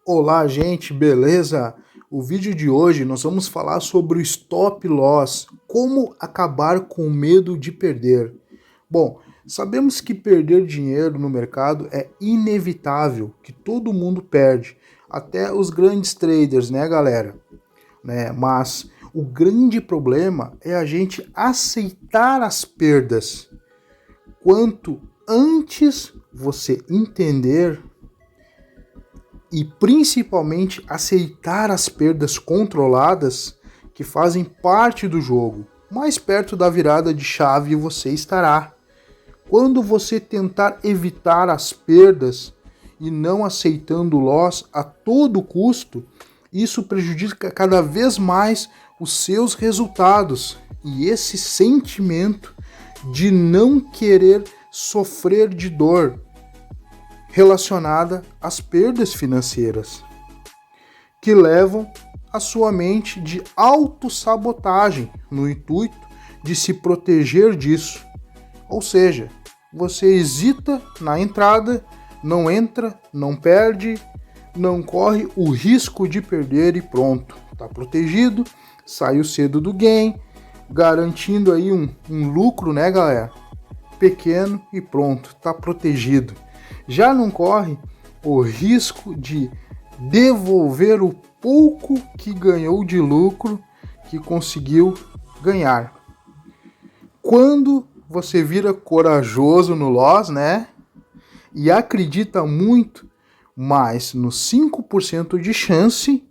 Olá, gente, beleza? O vídeo de hoje nós vamos falar sobre o stop loss, como acabar com o medo de perder. Bom, sabemos que perder dinheiro no mercado é inevitável, que todo mundo perde, até os grandes traders, né, galera? Mas o grande problema é a gente aceitar as perdas. Quanto antes você entender e principalmente aceitar as perdas controladas que fazem parte do jogo, mais perto da virada de chave você estará. Quando você tentar evitar as perdas e não aceitando o loss a todo custo, isso prejudica cada vez mais os seus resultados. E esse sentimento de não querer sofrer de dor relacionada às perdas financeiras, que levam a sua mente de autossabotagem no intuito de se proteger disso. Ou seja, você hesita na entrada, não entra, não perde, não corre o risco de perder e pronto, está protegido, saiu cedo do game, garantindo aí um lucro, né, galera? Pequeno e pronto, está protegido. Já não corre o risco de devolver o pouco que ganhou de lucro que conseguiu ganhar. Quando você vira corajoso no loss, né? E acredita muito mais nos 5% de chance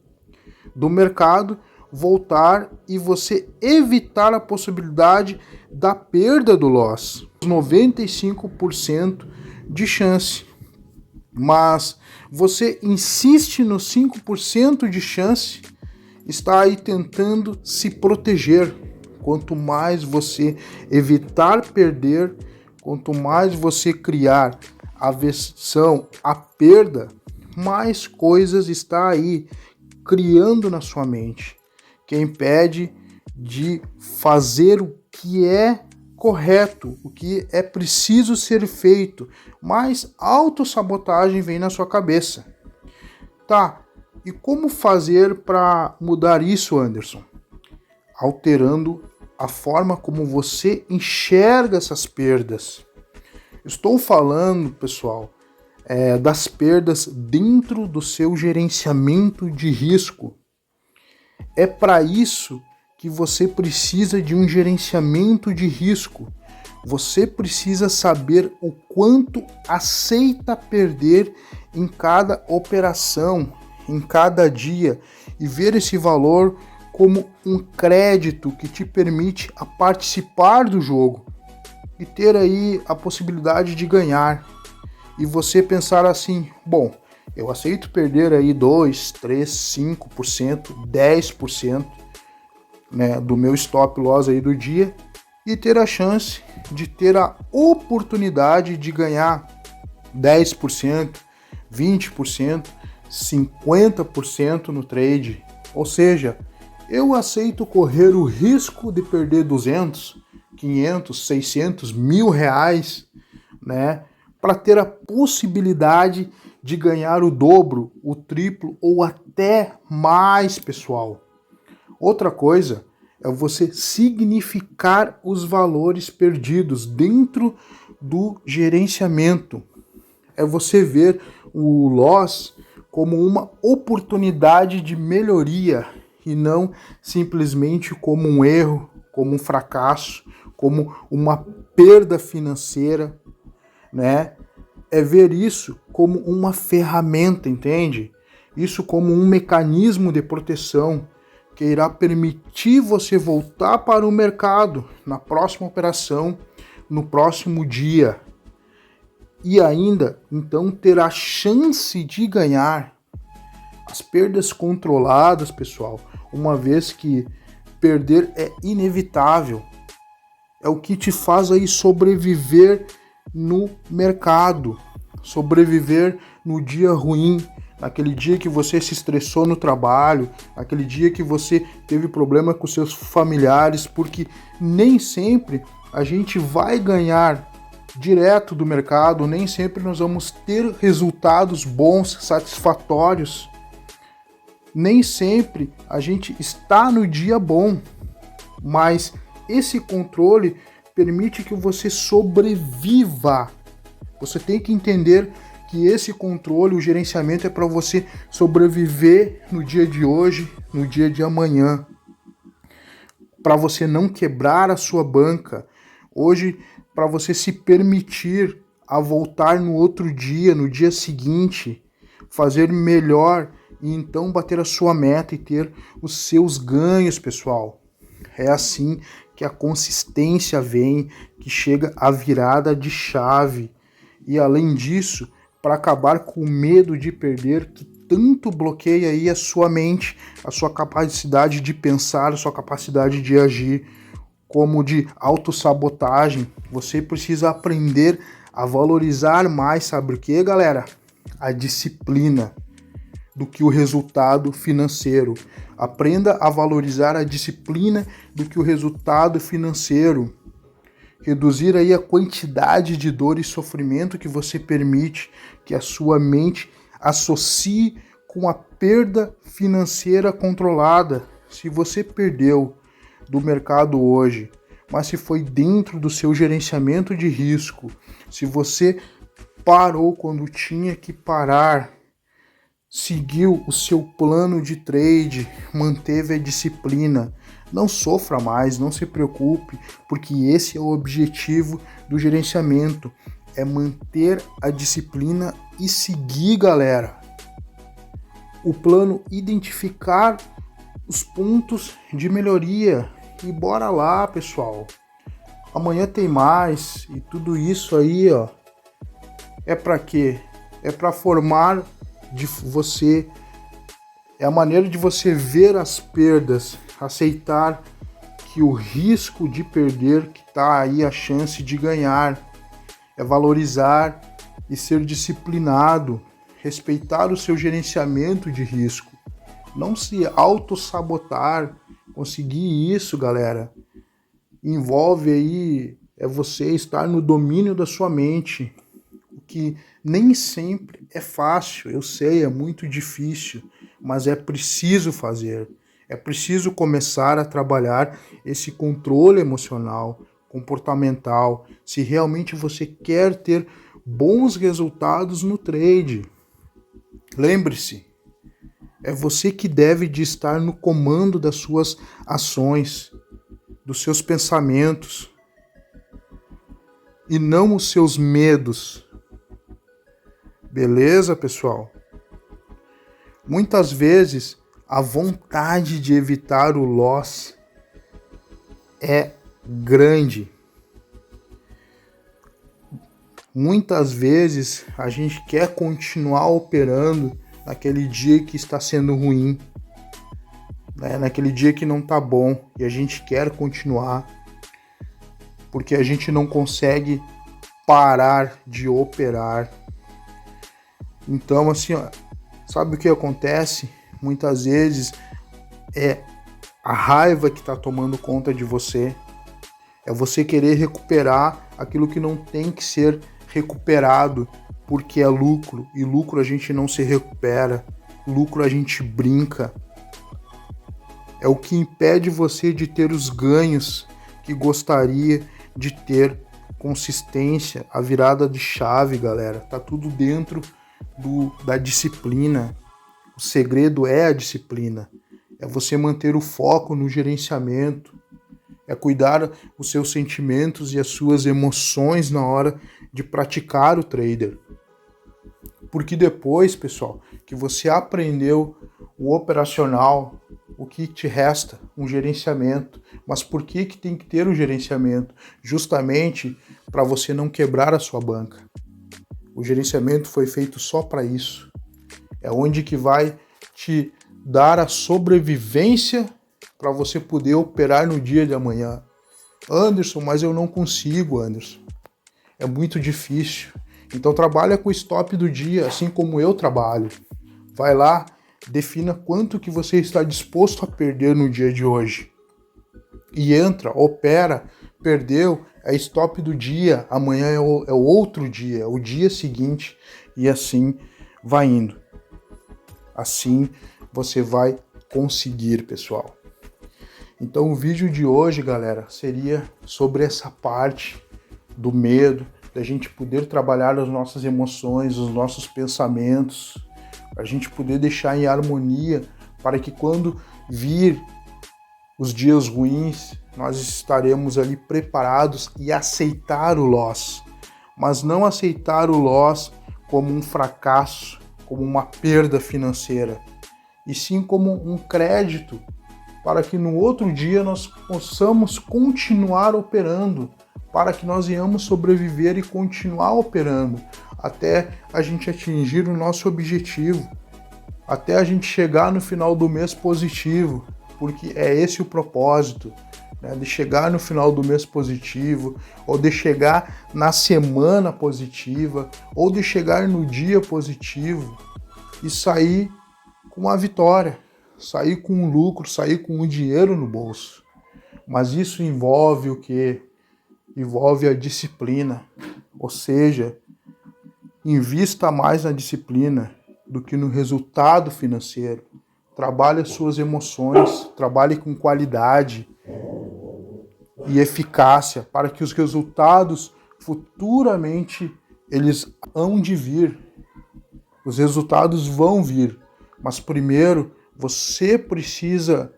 do mercado voltar e você evitar a possibilidade da perda do loss. 95% de chance. Mas você insiste no 5% de chance, está aí tentando se proteger. Quanto mais você evitar perder, quanto mais você criar aversão à perda, mais coisas está aí criando na sua mente, que impede de fazer o que é correto, o que é preciso ser feito, mas autossabotagem vem na sua cabeça. Tá, e como fazer para mudar isso, Anderson? Alterando a forma como você enxerga essas perdas. Estou falando, pessoal, das perdas dentro do seu gerenciamento de risco. É para isso que você precisa de um gerenciamento de risco. Você precisa saber o quanto aceita perder em cada operação, em cada dia, e ver esse valor como um crédito que te permite a participar do jogo e ter aí a possibilidade de ganhar. E você pensar assim, bom, eu aceito perder aí 2, 3, 5%, 10%, né, do meu stop loss aí do dia e ter a chance de ter a oportunidade de ganhar 10%, 20%, 50% no trade. Ou seja, eu aceito correr o risco de perder 200, 500, 600, R$1.000, né, para ter a possibilidade de ganhar o dobro, o triplo ou até mais, pessoal. Outra coisa é você significar os valores perdidos dentro do gerenciamento. É você ver o loss como uma oportunidade de melhoria e não simplesmente como um erro, como um fracasso, como uma perda financeira, né? É ver isso como uma ferramenta, entende? Isso como um mecanismo de proteção que irá permitir você voltar para o mercado na próxima operação, no próximo dia. E ainda, então, ter a chance de ganhar. As perdas controladas, pessoal, uma vez que perder é inevitável, é o que te faz aí sobreviver no mercado, sobreviver no dia ruim, naquele dia que você se estressou no trabalho, naquele dia que você teve problema com seus familiares, porque nem sempre a gente vai ganhar direto do mercado, nem sempre nós vamos ter resultados bons, satisfatórios. Nem sempre a gente está no dia bom, mas esse controle permite que você sobreviva. Você tem que entender que esse controle, o gerenciamento é para você sobreviver no dia de hoje, no dia de amanhã, para você não quebrar a sua banca. Hoje, para você se permitir a voltar no outro dia, no dia seguinte, fazer melhor e então bater a sua meta e ter os seus ganhos, pessoal. É assim que a consistência vem, que chega a virada de chave. E além disso, para acabar com o medo de perder que tanto bloqueia aí a sua mente, a sua capacidade de pensar, a sua capacidade de agir, como de autossabotagem, você precisa aprender a valorizar mais, sabe o que, galera? A disciplina do que o resultado financeiro. Aprenda a valorizar a disciplina do que o resultado financeiro. Reduzir aí a quantidade de dor e sofrimento que você permite que a sua mente associe com a perda financeira controlada. Se você perdeu do mercado hoje, mas se foi dentro do seu gerenciamento de risco, se você parou quando tinha que parar, seguiu o seu plano de trade, manteve a disciplina, não sofra mais, não se preocupe, porque esse é o objetivo do gerenciamento, é manter a disciplina e seguir, galera. O plano, identificar os pontos de melhoria e bora lá, pessoal. Amanhã tem mais e tudo isso aí, ó, é para quê? É para formar de você, é a maneira de você ver as perdas, aceitar que o risco de perder, que tá aí a chance de ganhar, é valorizar e ser disciplinado, respeitar o seu gerenciamento de risco, não se autossabotar. Conseguir isso, galera, envolve aí você estar no domínio da sua mente, o que nem sempre é fácil, eu sei, é muito difícil, mas é preciso fazer. É preciso começar a trabalhar esse controle emocional, comportamental, se realmente você quer ter bons resultados no trade. Lembre-se, é você que deve de estar no comando das suas ações, dos seus pensamentos, e não os seus medos. Beleza, pessoal? Muitas vezes, a vontade de evitar o loss é grande. Muitas vezes, a gente quer continuar operando naquele dia que está sendo ruim, né? Naquele dia que não está bom, e a gente quer continuar, porque a gente não consegue parar de operar. Então, assim, ó, sabe o que acontece? Muitas vezes é a raiva que está tomando conta de você. É você querer recuperar aquilo que não tem que ser recuperado, porque é lucro. E lucro a gente não se recupera. Lucro a gente brinca. É o que impede você de ter os ganhos que gostaria de ter. Consistência, a virada de chave, galera. Tá tudo dentro da disciplina. O segredo é a disciplina. É você manter o foco no gerenciamento. É cuidar os seus sentimentos e as suas emoções na hora de praticar o trader. Porque depois, pessoal, que você aprendeu o operacional, o que te resta? Um gerenciamento. Mas por que tem que ter um gerenciamento? Justamente para você não quebrar a sua banca. O gerenciamento foi feito só para isso. É onde que vai te dar a sobrevivência para você poder operar no dia de amanhã. Anderson, mas eu não consigo, Anderson. É muito difícil. Então trabalha com o stop do dia, assim como eu trabalho. Vai lá, defina quanto que você está disposto a perder no dia de hoje. E entra, opera, perdeu, é stop do dia, amanhã é o outro dia, é o dia seguinte, e assim vai indo. Assim você vai conseguir, pessoal. Então o vídeo de hoje, galera, seria sobre essa parte do medo, da gente poder trabalhar as nossas emoções, os nossos pensamentos, a gente poder deixar em harmonia para que quando vir os dias ruins, nós estaremos ali preparados e aceitar o loss, mas não aceitar o loss como um fracasso, como uma perda financeira, e sim como um crédito para que no outro dia nós possamos continuar operando, para que nós venhamos sobreviver e continuar operando até a gente atingir o nosso objetivo, até a gente chegar no final do mês positivo, porque é esse o propósito, né? De chegar no final do mês positivo, ou de chegar na semana positiva, ou de chegar no dia positivo e sair com a vitória, sair com um lucro, sair com um dinheiro no bolso. Mas isso envolve o quê? Envolve a disciplina, ou seja, invista mais na disciplina do que no resultado financeiro. Trabalhe as suas emoções, trabalhe com qualidade e eficácia para que os resultados futuramente eles hão de vir. Os resultados vão vir, mas primeiro você precisa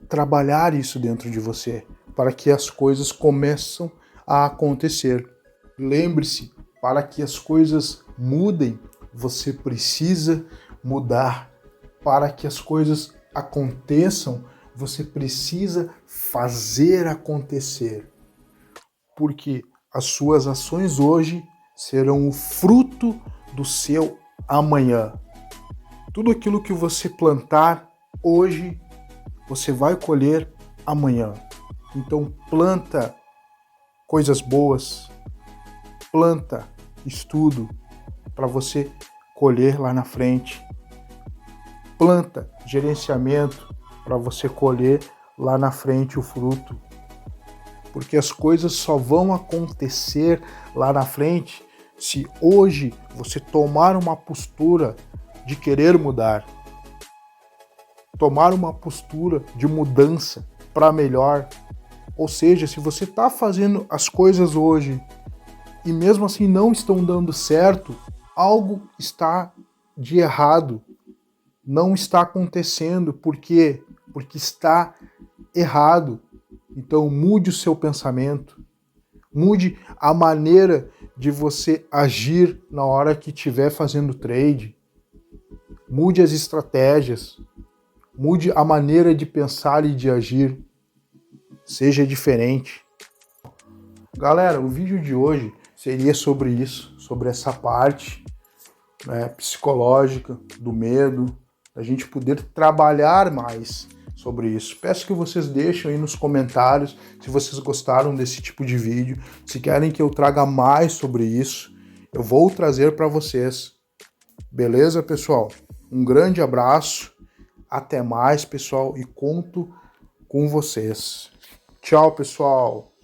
trabalhar isso dentro de você para que as coisas começam a acontecer. Lembre-se, para que as coisas mudem, você precisa mudar. Para que as coisas aconteçam, você precisa fazer acontecer. Porque as suas ações hoje serão o fruto do seu amanhã. Tudo aquilo que você plantar hoje, você vai colher amanhã. Então planta coisas boas, planta estudo para você colher lá na frente. Planta gerenciamento para você colher lá na frente o fruto. Porque as coisas só vão acontecer lá na frente se hoje você tomar uma postura de querer mudar. Tomar uma postura de mudança para melhor. Ou seja, se você está fazendo as coisas hoje e mesmo assim não estão dando certo, algo está de errado. Não está acontecendo. Por quê? Porque está errado. Então mude o seu pensamento. Mude a maneira de você agir na hora que estiver fazendo trade. Mude as estratégias. Mude a maneira de pensar e de agir. Seja diferente. Galera, o vídeo de hoje seria sobre isso, sobre essa parte, né, psicológica, do medo, da gente poder trabalhar mais sobre isso. Peço que vocês deixem aí nos comentários se vocês gostaram desse tipo de vídeo, se querem que eu traga mais sobre isso, eu vou trazer para vocês. Beleza, pessoal? Um grande abraço, até mais, pessoal, e conto com vocês. Tchau, pessoal!